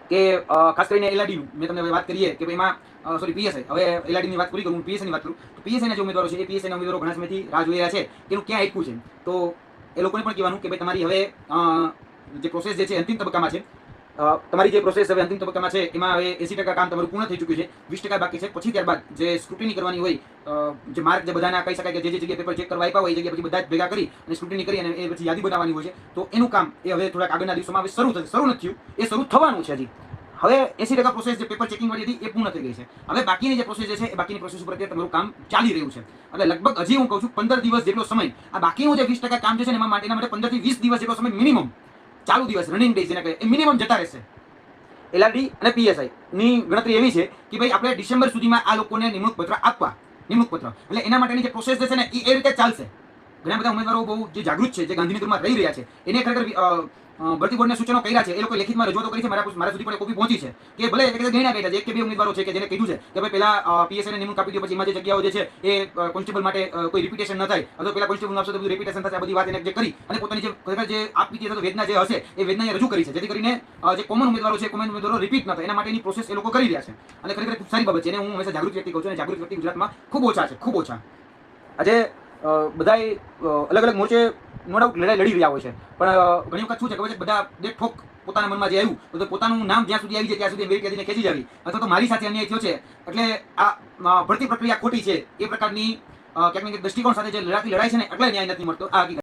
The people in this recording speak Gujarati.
કે ખાસ કરીને એલઆરડીનું મેં તમને હવે વાત કરીએ કે ભાઈ એમાં સોરી પીએસઆઈ, હવે એલઆરડીની વાત પૂરી કરું, હું પીએસઆઈની વાત કરું તો પીએસઆઈના જે ઉમેદવારો છે એ પીએસઆઈના ઉમેદવારો ઘણા સમયથી રાહ જોઈ રહ્યા છે કે એનું ક્યાં આટકું છે. તો એ લોકોને પણ કહેવાનું કે ભાઈ તમારી હવે જે પ્રોસેસ જે છે અંતિમ તબક્કામાં છે, તમારી જે પ્રોસેસ હવે અંતિમ તબક્કામાં છે એમાં હવે 80% કામ તમારું પૂર્ણ થઈ ચૂક્યું છે, 20% બાકી છે. પછી ત્યારબાદ જે સ્ક્રુટિની કરવાની હોય, જે માર્ક જે બધાના કહી શકાય કે જે જગ્યાએ પેપર ચેક કરવા આપ્યા હોય એ જગ્યાએ પછી બધા જ ભેગા કરી અને સ્ક્રુટિની કરી અને એ પછી યાદી બનાવવાની હોય છે. તો એનું કામ એ હવે થોડાક આગળના દિવસોમાં હવે શરૂ નથી થયું, એ શરૂ થવાનું છે હજી. હવે 80% પ્રોસેસ જે પેપર ચેકિંગ વાળી હતી એ પૂર્ણ થઈ ગઈ છે. હવે બાકીની જે પ્રોસેસ છે એ બાકીની પ્રોસેસ ઉપર અત્યારે તમારું કામ ચાલી રહ્યું છે. એટલે લગભગ હજી હું કહું છું 15 દિવસ જેટલો સમય આ બાકીનું જે 20% કામ જે છે ને એના માટે 15 થી 20 દિવસ જેટલો સમય મિનિમમ ચાલુ દિવસ રનિંગ ડેઝ જેને કહે એ મિનિમમ જતા રહેશે. એલઆરડી અને પીએસઆઈ ની ગણતરી એવી છે કે ભાઈ આપણે ડિસેમ્બર સુધીમાં આ લોકોને નિમણૂક પત્ર આપવા, નિમણૂક પત્ર એટલે એના માટેની જે પ્રોસેસ છે ને એ રીતે ચાલશે. ઘણા બધા ઉમેદવારો બહુ જે જાગૃત છે, જે ગાંધીનગરમાં રહી રહ્યા છે, એને ખરેખર ભરતી બોર્ડને સૂચનો કર્યા છે, એ લોકો લેખિતમાં રજૂઆતો કરી છે, મારા સુધી પણ કોપી પહોંચી છે કે ભલે ગણ્યા બેઠા છે, એક કે બે ઉમેદવારો છે કે જેને કીધું છે કે ભાઈ પેલા પીએસઆઈને નિમણૂક આપી દો, પછી એમાં જે જગ્યાઓ જે છે એ કોન્સ્ટેબલ માટે કોઈ રિપીટેશન ન થાય, અથવા પેલા કોન્સ્ટેબલ આપશે તો બધું રિપીટેશન થશે. આ બધી વાત એને જે કરી અને પોતાની જે ખરેખર જે આપવી હતી વેદના જે હશે એ વેદના રજૂ કરી છે, જેથી કરીને જે કોમન ઉમેદવારો છે, કોમન ઉમેદવારો રિપીટ ન થાય એના માટેની પ્રોસેસ એ લોકો કરી રહ્યા છે. અને ખરેખર ખૂબ સારી બાબત છે. એને હું હંમેશા જાગૃત વ્યક્તિ કહું છું, અને જાગૃત વ્યક્તિ ગુજરાતમાં ખૂબ ઓછા છે, ખૂબ ઓછા. આજે બધાય અલગ અલગ મોરચે નો ડાઉટ લડાઈ લડી રહ્યા હોય છે, પણ ઘણી વખત શું છે ખબર છે, બધા બે ઠોક પોતાના મનમાં જે આવ્યું તો પોતાનું નામ જ્યાં સુધી આવી જાય ત્યાં સુધી અમેરિકા યાદીને ખેંચી જાવી, અથવા તો મારી સાથે અન્યાય થયો છે એટલે આ ભરતી પ્રક્રિયા ખોટી છે એ પ્રકારની ક્યાંક ને ક્યાંક દ્રષ્ટિકોણ સાથે જે લડાઈ છે ને એટલે ન્યાય નથી મળતો. આ હકીકત